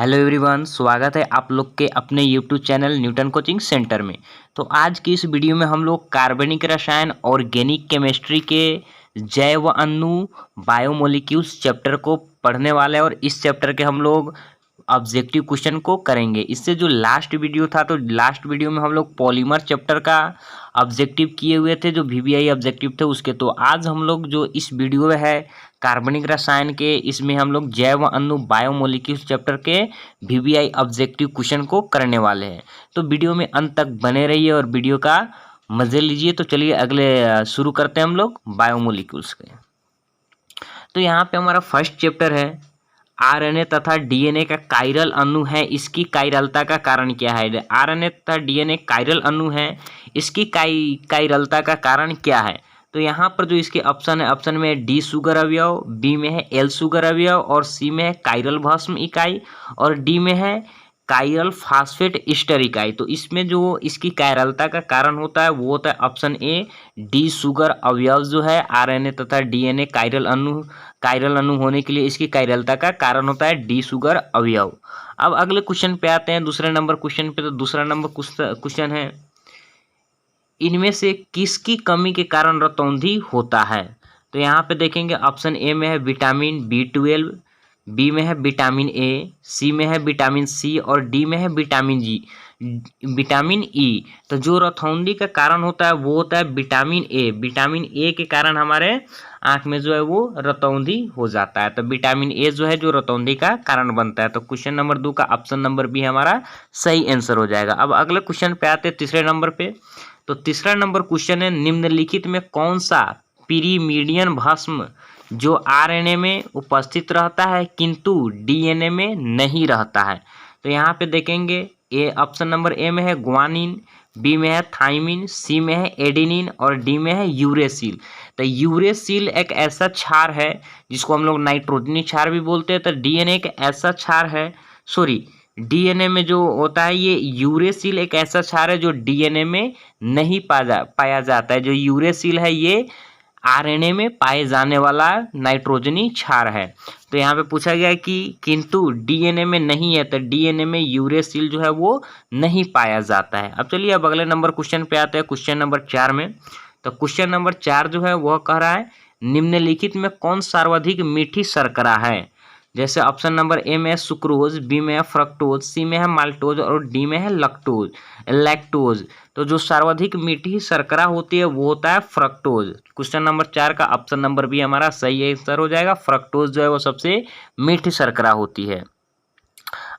Hello everyone, स्वागत है आप लोग के अपने YouTube channel Newton coaching centre में। तो आज की इस वीडियो में हम लोग कार्बनिक रसायन ऑर्गेनिक केमिस्ट्री के जैव अणु बायोमोलिक्यूल्स चैप्टर को पढ़ने वाले हैं और इस चैप्टर के हम लोग ऑब्जेक्टिव क्वेश्चन को करेंगे। इससे जो लास्ट वीडियो था तो लास्ट वीडियो में हम लोग पॉलीमर चैप्टर का ऑब्जेक्टिव किए हुए थे, जो वीवीआई ऑब्जेक्टिव थे उसके। तो आज हम लोग जो इस वीडियो में है कार्बनिक रसायन के, इसमें हम लोग जैव अणु बायोमोलिक्यूल्स चैप्टर के वीवीआई ऑब्जेक्टिव क्वेश्चन को करने वाले हैं। तो वीडियो में अंत तक बने रहिए और वीडियो का मजे लीजिए। तो चलिए अगले शुरू करते हैं हम लोग बायोमोलिक्यूल्स के। तो यहाँ पे हमारा फर्स्ट चैप्टर है आरएनए तथा डीएनए का कायरल अणु है, इसकी कायरलता का कारण क्या है। आरएनए तथा डीएनए कायरल अणु है, इसकी कायरलता का कारण क्या है। तो यहाँ पर जो इसके ऑप्शन है, ऑप्शन में है डी शुगर अवयव, बी में है एल शुगर अवयव और सी में है कायरल भस्म इकाई और डी में है कायरल फास्फेट ईस्टर इकाई। तो इसमें जो इसकी कायरलता का कारण होता है वो होता है ऑप्शन ए डी शुगर अवयव जो है आरएनए तथा डीएनए कायरल अणु होने के लिए इसकी कायरलता का कारण होता है डी शुगर अवयव। अब अगले क्वेश्चन पे आते हैं, दूसरे नंबर क्वेश्चन पे। तो दूसरा नंबर क्वेश्चन है इनमें से किसकी कमी के कारण रतौंधी होता है। तो यहाँ पे देखेंगे ऑप्शन ए में है विटामिन B12, बी में है विटामिन ए, सी में है विटामिन सी और डी में है विटामिन ई। तो जो रतौंधी का कारण होता है वो होता है विटामिन ए। विटामिन ए के कारण हमारे आँख में जो है वो रतौंधी हो जाता है। तो विटामिन ए जो है जो रतौंधी का कारण बनता है। तो क्वेश्चन नंबर 2 का ऑप्शन नंबर बी हमारा सही आंसर हो जाएगा। अब अगले क्वेश्चन पे आते हैं तीसरे नंबर पे। तो तीसरा नंबर क्वेश्चन है निम्नलिखित में कौन सा पिरीमिडियन भस्म जो आरएनए में उपस्थित रहता है किंतु डीएनए में नहीं रहता है। तो यहाँ पे देखेंगे ए ऑप्शन नंबर ए में है ग्वानिन, बी में है थाइमिन, सी में है एडेनिन और डी में है यूरेसिल। तो यूरेसिल एक ऐसा क्षार है जिसको हम लोग नाइट्रोजनी क्षार भी बोलते हैं। तो डीएनए एक ऐसा क्षार है, सॉरी डीएनए में जो होता है ये यूरेसिल एक ऐसा क्षार है जो डीएनए में नहीं पाया जाता है। जो यूरेसिल है ये आरएनए में पाए जाने वाला नाइट्रोजनी क्षार है। तो यहाँ पे पूछा गया है कि किंतु डीएनए में नहीं है, तो डीएनए में यूरेसिल जो है वो नहीं पाया जाता है। अब चलिए अब अगले नंबर क्वेश्चन पे आते हैं, क्वेश्चन नंबर 4 में। तो क्वेश्चन नंबर 4 जो है वह कह रहा है निम्नलिखित में कौन सर्वाधिक मीठी शर्करा है। जैसे ऑप्शन नंबर ए में है सुक्रोज, बी में है फ्रक्टोज, सी में है माल्टोज और डी में है लैक्टोज। तो जो सर्वाधिक मीठी शर्करा होती है वो होता है फ्रक्टोज। क्वेश्चन नंबर 4 का ऑप्शन नंबर बी हमारा सही आंसर हो जाएगा। फ्रक्टोज जो है वो सबसे मीठी शर्करा होती है।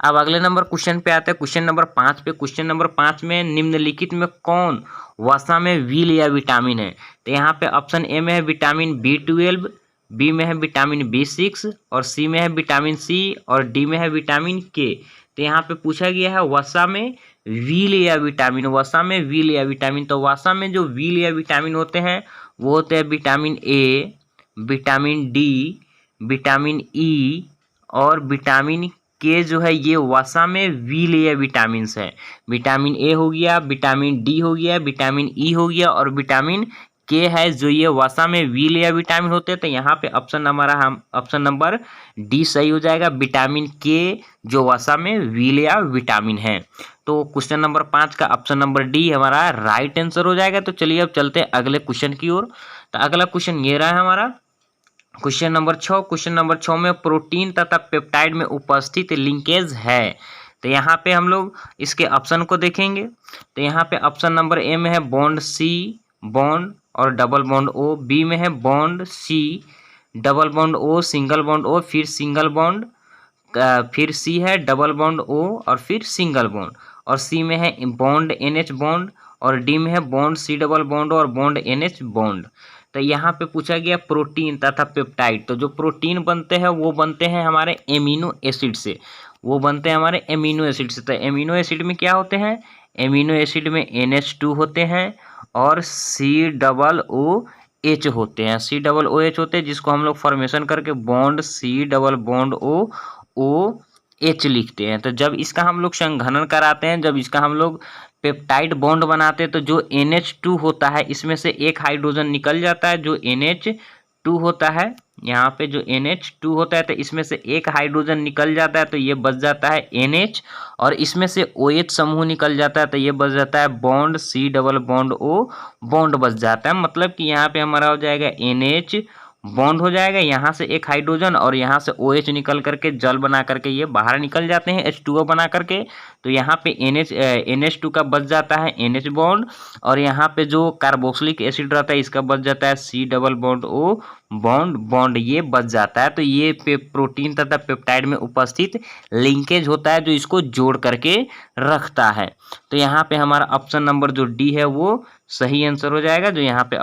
अब अगले नंबर क्वेश्चन पे आते हैं, क्वेश्चन नंबर 5 पे। क्वेश्चन नंबर 5 में निम्नलिखित में कौन वसा में व्हील या विटामिन है। तो यहाँ पे ऑप्शन ए में है विटामिन B12, बी में है विटामिन B6 और सी में है विटामिन सी और डी में है विटामिन के। तो यहाँ पे पूछा गया है वसा में व्हील या विटामिन, वसा में व्हील या विटामिन। तो वसा में जो व्हील या विटामिन होते हैं वो होते हैं vitamin A, vitamin D, vitamin E और विटामिन के। जो है ये वसा में व्हील या विटामिन है। विटामिन ए हो गया, विटामिन डी हो गया, विटामिन ई हो गया और विटामिन के है जो ये वसा में व्हील या विटामिन होते हैं। तो यहाँ पे ऑप्शन नंबर डी सही हो जाएगा, विटामिन के जो वसा में व्हील या विटामिन है। तो क्वेश्चन नंबर 5 का ऑप्शन नंबर डी हमारा राइट आंसर हो जाएगा। तो चलिए अब चलते हैं अगले क्वेश्चन की ओर। तो अगला क्वेश्चन ये रहा है हमारा क्वेश्चन नंबर 6। क्वेश्चन नंबर 6 में प्रोटीन तथा पेप्टाइड में उपस्थित लिंकेज है। तो यहाँ पे हम लोग इसके ऑप्शन को देखेंगे। तो यहाँ पे ऑप्शन नंबर ए में है बॉन्ड सी बॉन्ड और डबल बॉन्ड ओ, बी में है bond C double bond O single bond O फिर सिंगल बॉन्ड, फिर सी है डबल बॉन्ड ओ और फिर सिंगल बॉन्ड और सी में है बॉन्ड NH बॉन्ड और डी में है बॉन्ड सी डबल बॉन्ड और बॉन्ड NH बॉन्ड। तो यहाँ पे पूछा गया प्रोटीन तथा पेप्टाइड। तो जो प्रोटीन बनते हैं वो बनते हैं हमारे एमिनो एसिड से, वो बनते हैं हमारे एमिनो एसिड से। तो एमिनो एसिड में क्या होते हैं, एमिनो एसिड में NH2 होते हैं और COOH होते हैं, COOH होते हैं जिसको हम लोग फॉर्मेशन करके bond C double bond OH लिखते हैं। तो जब इसका हम लोग संघनन कराते हैं, जब इसका हम लोग पेप्टाइड बॉन्ड बनाते हैं तो जो NH2 होता है इसमें से एक हाइड्रोजन निकल जाता है जो NH टू होता है, यहाँ पे जो NH2 होता है तो इसमें से एक हाइड्रोजन निकल जाता है तो ये बच जाता है NH, और इसमें से OH समूह निकल जाता है तो ये बच जाता है bond C double bond O, bond बच जाता है। मतलब कि यहाँ पे हमारा हो जाएगा NH बॉन्ड हो जाएगा, यहाँ से एक हाइड्रोजन और यहाँ से OH निकल करके जल बना करके ये बाहर निकल जाते हैं H2O बना करके, तो यहाँ पे NH2 का बच जाता है NH बॉन्ड, और यहाँ पे जो कार्बोक्सिलिक एसिड रहता है इसका बच जाता है C double bond O bond ये बच जाता है। तो ये प्रोटीन तथा पेप्टाइड में उपस्थित लिंकेज होता है जो इसको जोड़ करके रखता है। तो यहाँ पे हमारा ऑप्शन नंबर जो डी है वो सही आंसर हो जाएगा। जो यहाँ पे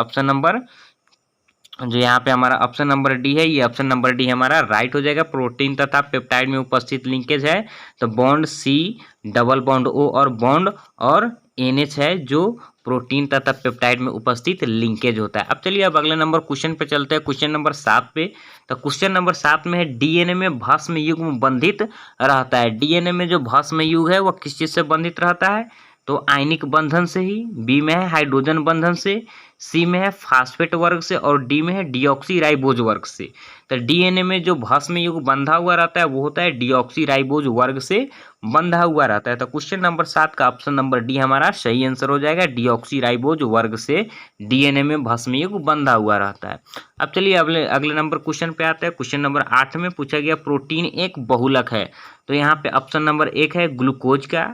हमारा ऑप्शन नंबर डी है, ये ऑप्शन नंबर डी हमारा राइट हो जाएगा। प्रोटीन तथा पेप्टाइड में उपस्थित लिंकेज है तो bond C double bond O और बॉन्ड और NH है जो प्रोटीन तथा पेप्टाइड में उपस्थित लिंकेज होता है। अब चलिए अब अगले नंबर क्वेश्चन पे चलते हैं, क्वेश्चन नंबर 7 पे। तो क्वेश्चन नंबर 7 में है DNA में भस्म युग्म बंधित रहता है। DNA में जो भस्म युग्म है वो किस चीज से बंधित रहता है? तो आयनिक बंधन से ही, बी में है हाइड्रोजन बंधन से, सी में है फास्फेट वर्ग से और डी में है डीऑक्सीराइबोज वर्ग से। तो DNA में जो भस्म युग्म बंधा हुआ रहता है वो होता है डीऑक्सीराइबोज वर्ग से बंधा हुआ रहता है। तो क्वेश्चन नंबर 7 का ऑप्शन नंबर डी हमारा सही आंसर हो जाएगा। डीऑक्सीराइबोज वर्ग से DNA में भस्म युग्म बंधा हुआ रहता है। अब चलिए अगले नंबर क्वेश्चन पे आते हैं। क्वेश्चन नंबर 8 में पूछा गया प्रोटीन एक बहुलक है। तो यहाँ पे ऑप्शन नंबर 1 है ग्लूकोज का,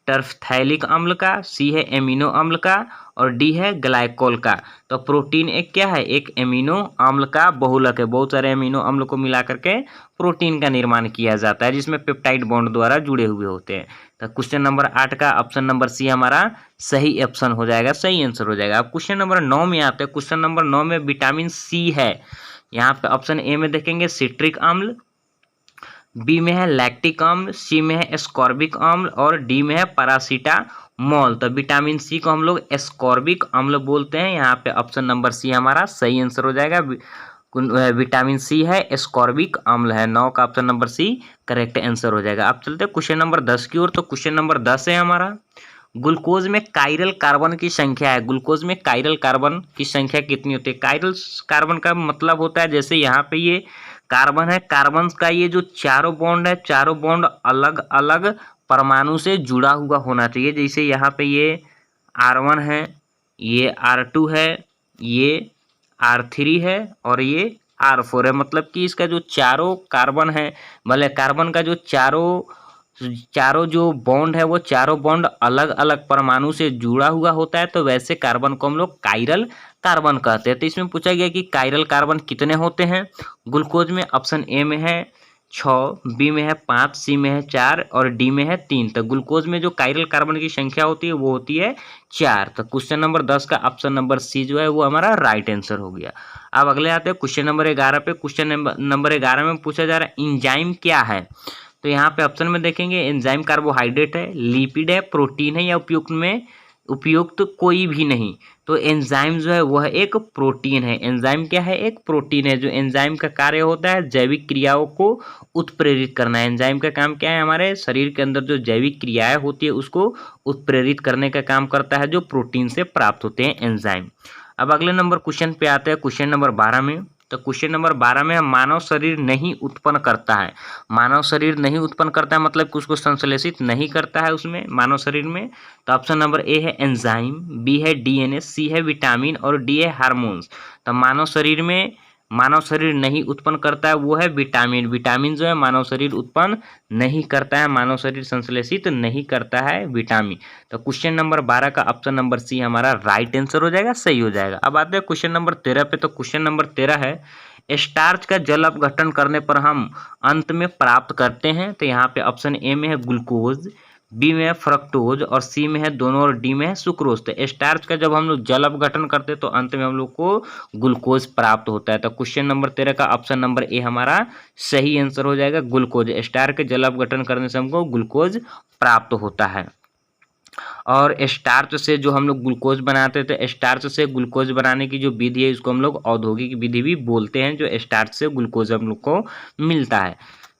टर्फथैलिक अम्ल का, सी है एमिनो अम्ल का और डी है ग्लाइकोल का। तो प्रोटीन एक क्या है? एक एमिनो अम्ल का बहुलक है। बहुत सारे एमिनो अम्ल को मिला करके प्रोटीन का निर्माण किया जाता है जिसमें पेप्टाइड बॉन्ड द्वारा जुड़े हुए होते हैं। तो क्वेश्चन नंबर 8 का ऑप्शन नंबर सी हमारा सही ऑप्शन हो जाएगा, सही आंसर हो जाएगा। अब क्वेश्चन नंबर 9 में आते हैं। क्वेश्चन नंबर 9 में विटामिन सी है। यहाँ पे ऑप्शन ए में देखेंगे सिट्रिक अम्ल, बी में है लैक्टिक अम्ल, सी में है एस्कॉर्बिक अम्ल और डी में है पैरासीटामोल। तो विटामिन सी को हम लोग एस्कॉर्बिक अम्ल बोलते हैं। यहाँ पे ऑप्शन नंबर सी हमारा सही आंसर हो जाएगा। विटामिन सी है, एस्कॉर्बिक अम्ल है। 9 का option number C correct answer हो जाएगा। अब चलते हैं क्वेश्चन नंबर 10 की ओर। तो क्वेश्चन नंबर 10 है हमारा, ग्लूकोज में कायरल कार्बन की संख्या है। ग्लूकोज में कायरल कार्बन की संख्या कितनी होती है? कायरल कार्बन का मतलब होता है जैसे यहाँ पे ये कार्बन है, कार्बन का ये जो चारों बॉन्ड है, चारों बॉन्ड अलग अलग परमाणु से जुड़ा हुआ होना चाहिए। जैसे यहाँ पे ये R1 है, ये R2 है, ये R3 है और ये R4 है। मतलब कि इसका जो चारों कार्बन है, भले कार्बन का जो चारों जो बॉन्ड है वो चारों बॉन्ड अलग अलग परमाणु से जुड़ा हुआ होता है, तो वैसे कार्बन को हम लोग कायरल कार्बन कहते हैं। तो इसमें पूछा गया कि कायरल कार्बन कितने होते हैं ग्लूकोज में? ऑप्शन ए में है 6, बी में है 5, सी में है 4 और डी में है 3। तो ग्लूकोज में जो कायरल कार्बन की संख्या होती है वो होती है 4। तो क्वेश्चन नंबर 10 का ऑप्शन नंबर सी जो है वो हमारा राइट आंसर हो गया। अब अगले आते हैं क्वेश्चन नंबर 11 पे। क्वेश्चन नंबर 11 में पूछा जा रहा है एंजाइम क्या है। तो यहाँ पे ऑप्शन में देखेंगे एंजाइम कार्बोहाइड्रेट है, लिपिड है, प्रोटीन है या उपयुक्त कोई भी नहीं। तो एंजाइम जो है वह एक प्रोटीन है। एंजाइम क्या है? एक प्रोटीन है। जो एंजाइम का कार्य होता है जैविक क्रियाओं को उत्प्रेरित करना है। एंजाइम का काम क्या है? हमारे शरीर के अंदर जो जैविक क्रियाएं होती है उसको उत्प्रेरित करने का काम करता है, जो प्रोटीन से प्राप्त होते हैं एंजाइम। अब अगले नंबर क्वेश्चन पे आते हैं, क्वेश्चन नंबर 12 में। तो क्वेश्चन नंबर 12 में मानव शरीर नहीं उत्पन्न करता है। मानव शरीर नहीं उत्पन्न करता है मतलब कि उसको संश्लेषित नहीं करता है उसमें, मानव शरीर में। तो ऑप्शन नंबर ए है एंजाइम, बी है DNA, सी है विटामिन और डी है हार्मोन्स। तो मानव शरीर नहीं उत्पन्न करता है वो है विटामिन। विटामिन जो है मानव शरीर उत्पन्न नहीं करता है, मानव शरीर संश्लेषित नहीं करता है विटामिन। तो क्वेश्चन नंबर 12 का ऑप्शन नंबर सी हमारा राइट आंसर हो जाएगा, सही हो जाएगा। अब आते हैं क्वेश्चन नंबर 13 पे। तो क्वेश्चन नंबर 13 है स्टार्च का जल अपघटन करने पर हम अंत में प्राप्त करते हैं। तो यहाँ पे ऑप्शन ए में है ग्लूकोज, बी में है फ्रक्टोज और सी में है दोनों और डी में है सुक्रोज। तो स्टार्च का जब हम लोग जल अपघटन करते हैं तो अंत में हम लोग को ग्लूकोज प्राप्त होता है। तो क्वेश्चन नंबर 13 का ऑप्शन नंबर ए हमारा सही आंसर हो जाएगा, ग्लूकोज। स्टार्च के जल अपघटन करने से हमको ग्लूकोज प्राप्त होता है। और स्टार्च से जो हम लोग ग्लूकोज बनाते थे, स्टार्च से ग्लूकोज बनाने की जो विधि है इसको हम लोग औद्योगिक विधि भी बोलते हैं, जो स्टार्च से ग्लूकोज हम लोग को मिलता है।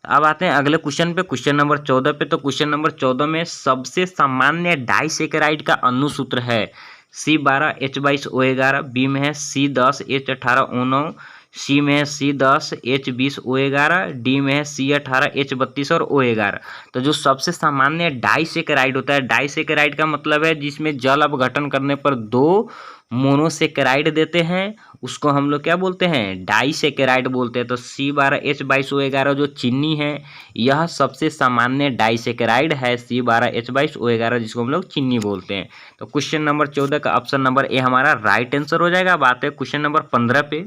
अब आते हैं अगले क्वेश्चन पे, क्वेश्चन नंबर 14 पे। तो क्वेश्चन नंबर 14 में सबसे सामान्य डाइसेकेराइड का अनुसूत्र है C12H22O11, बी में है C10H18O9, सी में है C10, H20, O11, डी में है C18, H32 और O11। तो जो सबसे सामान्य डाइसेकेराइड होता है, डाइसेकेराइड का मतलब है जिसमें जल अपघटन करने पर 2 मोनोसेकेराइड देते हैं, उसको हम लोग क्या बोलते हैं, डाइसेकेराइड बोलते हैं। तो C12, H22, O11 जो चीनी है यह सबसे सामान्य डाइसेकेराइड है, C12, H22, O11 जिसको हम लोग चीनी बोलते हैं। तो क्वेश्चन नंबर 14 का ऑप्शन नंबर ए हमारा राइट आंसर हो जाएगा। बात है क्वेश्चन नंबर 15 पे।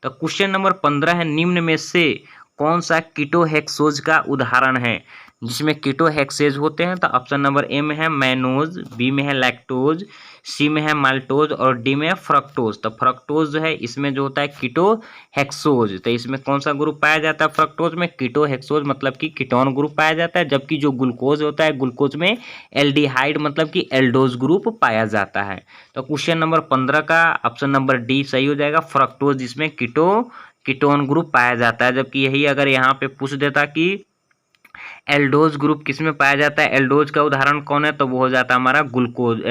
तो क्वेश्चन नंबर 15 है, निम्न में से कौन सा कीटोहेक्सोज का उदाहरण है जिसमें कीटोहेक्सेज होते हैं। तो ऑप्शन नंबर ए में है मैनोज, बी में है लैक्टोज, सी में है माल्टोज और डी में है फ्रक्टोज। तो फ्रक्टोज जो है इसमें जो होता है कीटोहेक्सोज, तो इसमें कौन सा ग्रुप पाया जाता है फ्रक्टोज में, कीटोहेक्सोज मतलब कि कीटोन ग्रुप पाया जाता है, जबकि जो ग्लूकोज होता है ग्लूकोज में एल्डिहाइड मतलब कि एल्डोज ग्रुप पाया जाता है। तो क्वेश्चन नंबर 15 का ऑप्शन नंबर डी सही हो जाएगा, फ्रक्टोज जिसमें कीटोन ग्रुप पाया जाता है। जबकि यही अगर यहाँ पे पूछ देता कि एल्डोज ग्रुप किस में पाया जाता है, एल्डोज का उदाहरण कौन है, तो वो हो जाता है हमारा ग्लूकोज,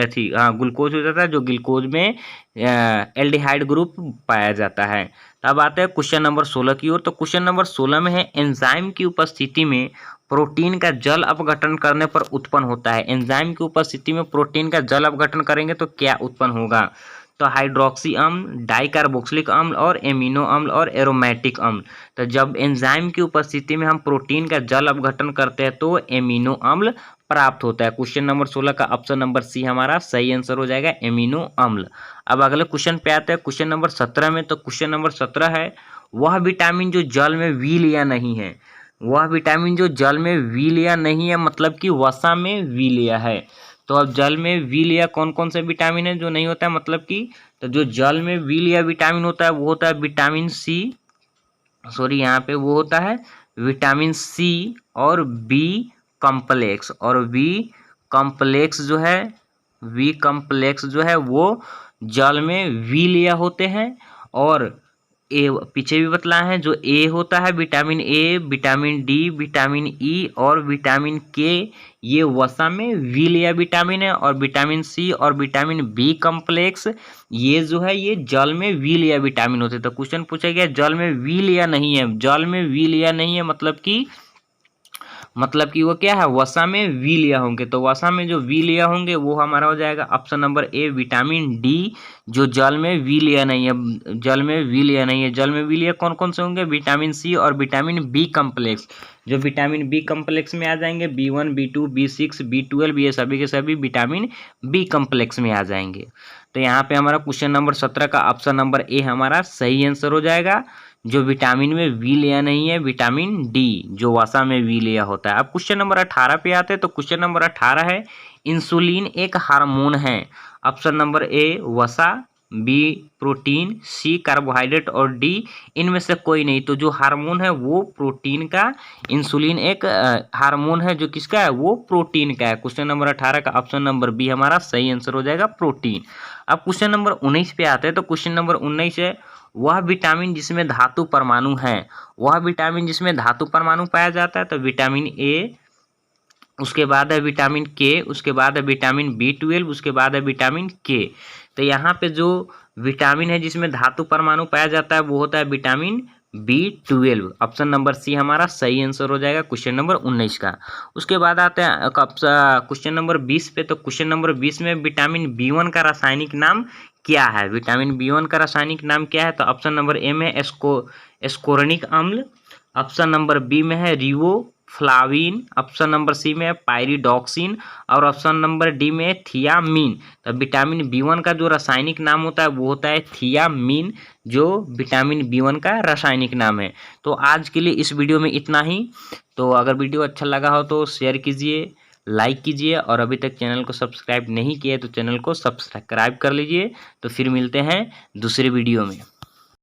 ग्लूकोज हो जाता है जो ग्लूकोज में एल्डिहाइड ग्रुप पाया जाता है। अब आते हैं क्वेश्चन नंबर 16 की ओर। तो क्वेश्चन नंबर 16 में है, एंजाइम की उपस्थिति में प्रोटीन का जल अपघटन करने पर उत्पन्न होता है। एंजाइम की उपस्थिति में प्रोटीन का जल अपघटन करेंगे तो क्या उत्पन्न होगा। तो हाइड्रोक्सी अम्ल, डाइकार्बोक्सिलिक अम्ल और एमिनो अम्ल और एरोमेटिक अम्ल। तो जब एंजाइम की उपस्थिति में हम प्रोटीन का जल अपघटन करते हैं तो एमिनो अम्ल प्राप्त होता है। क्वेश्चन नंबर 16 का ऑप्शन नंबर सी हमारा सही आंसर हो जाएगा, एमिनो अम्ल। अब अगले क्वेश्चन पे आते हैं क्वेश्चन नंबर 17 में। तो क्वेश्चन नंबर 17 है, वह विटामिन जो जल में विलीय नहीं है, वह विटामिन जो जल में विलीय नहीं है मतलब कि वसा में विलीय है। तो अब जल में विलीय कौन कौन से विटामिन है जो नहीं होता है, मतलब कि तो जो जल में विलीय विटामिन होता है वो होता है विटामिन सी, सॉरी यहाँ पे वो होता है विटामिन सी और बी कॉम्प्लेक्स। और बी कॉम्प्लेक्स जो है वो जल में विलीय होते हैं। और ए पीछे भी बतलाए हैं, जो ए होता है vitamin A, vitamin D, vitamin E और विटामिन के, ये वसा में विलीय विटामिन है। और विटामिन सी और विटामिन बी कॉम्प्लेक्स ये जो है ये जल में विलीय विटामिन होते हैं। तो क्वेश्चन पूछा गया जल में विलीय नहीं है, जल में विलीय नहीं है मतलब कि वो क्या है, वसा में विलीय होंगे। तो वसा में जो विलीय होंगे वो हमारा हो जाएगा option number A vitamin D, जो जल में विलीय नहीं है, जल में विलीय नहीं है। जल में विलीय कौन कौन से होंगे, विटामिन सी और विटामिन बी कॉम्प्लेक्स। जो विटामिन बी कॉम्प्लेक्स में आ जाएंगे B1, B2, B6, B12, ये सभी के सभी विटामिन बी कॉम्प्लेक्स में आ जाएंगे। तो यहाँ पे हमारा क्वेश्चन नंबर 17 का ऑप्शन नंबर ए हमारा सही आंसर हो जाएगा। जो विटामिन में विलीय नहीं है विटामिन डी, जो वसा में विलीय होता है। अब क्वेश्चन नंबर 18 पे आते हैं। तो क्वेश्चन नंबर 18 है, इंसुलिन एक हार्मोन है। ऑप्शन नंबर ए वसा, बी प्रोटीन, सी कार्बोहाइड्रेट और डी इनमें से कोई नहीं। तो जो हार्मोन है वो प्रोटीन का, इंसुलिन एक हार्मोन है जो किसका है, वो प्रोटीन का है। क्वेश्चन नंबर 18 का ऑप्शन नंबर बी हमारा सही आंसर हो जाएगा, प्रोटीन। अब क्वेश्चन नंबर 19 पे आते हैं। तो क्वेश्चन नंबर 19 है, वह विटामिन जिसमें धातु परमाणु है, वह विटामिन जिसमें धातु परमाणु पाया जाता है। तो विटामिन ए, उसके बाद है विटामिन के, उसके बाद है विटामिन B12, उसके बाद है विटामिन के। तो यहाँ पे जो विटामिन है जिसमें धातु परमाणु पाया जाता है वो होता है विटामिन B12। ऑप्शन नंबर सी हमारा सही आंसर हो जाएगा क्वेश्चन नंबर 19 का। उसके बाद आते हैं क्वेश्चन नंबर 20 पे। तो क्वेश्चन नंबर 20 में विटामिन B1 का रासायनिक नाम क्या है, विटामिन B1 का रासायनिक नाम क्या है। तो ऑप्शन नंबर ए में एस्कोर्निक अम्ल, ऑप्शन नंबर बी में है रिबोफ्लाविन, ऑप्शन नंबर सी में है पायरिडॉक्सिन और ऑप्शन नंबर डी में है थियामीन। तो विटामिन B1 का जो रासायनिक नाम होता है वो होता है थियामीन, जो विटामिन B1 का रासायनिक नाम है। तो आज के लिए इस वीडियो में इतना ही। तो अगर वीडियो अच्छा लगा हो तो शेयर कीजिए, लाइक कीजिए और अभी तक चैनल को सब्सक्राइब नहीं किया तो चैनल को सब्सक्राइब कर लीजिए। तो फिर मिलते हैं दूसरे वीडियो में।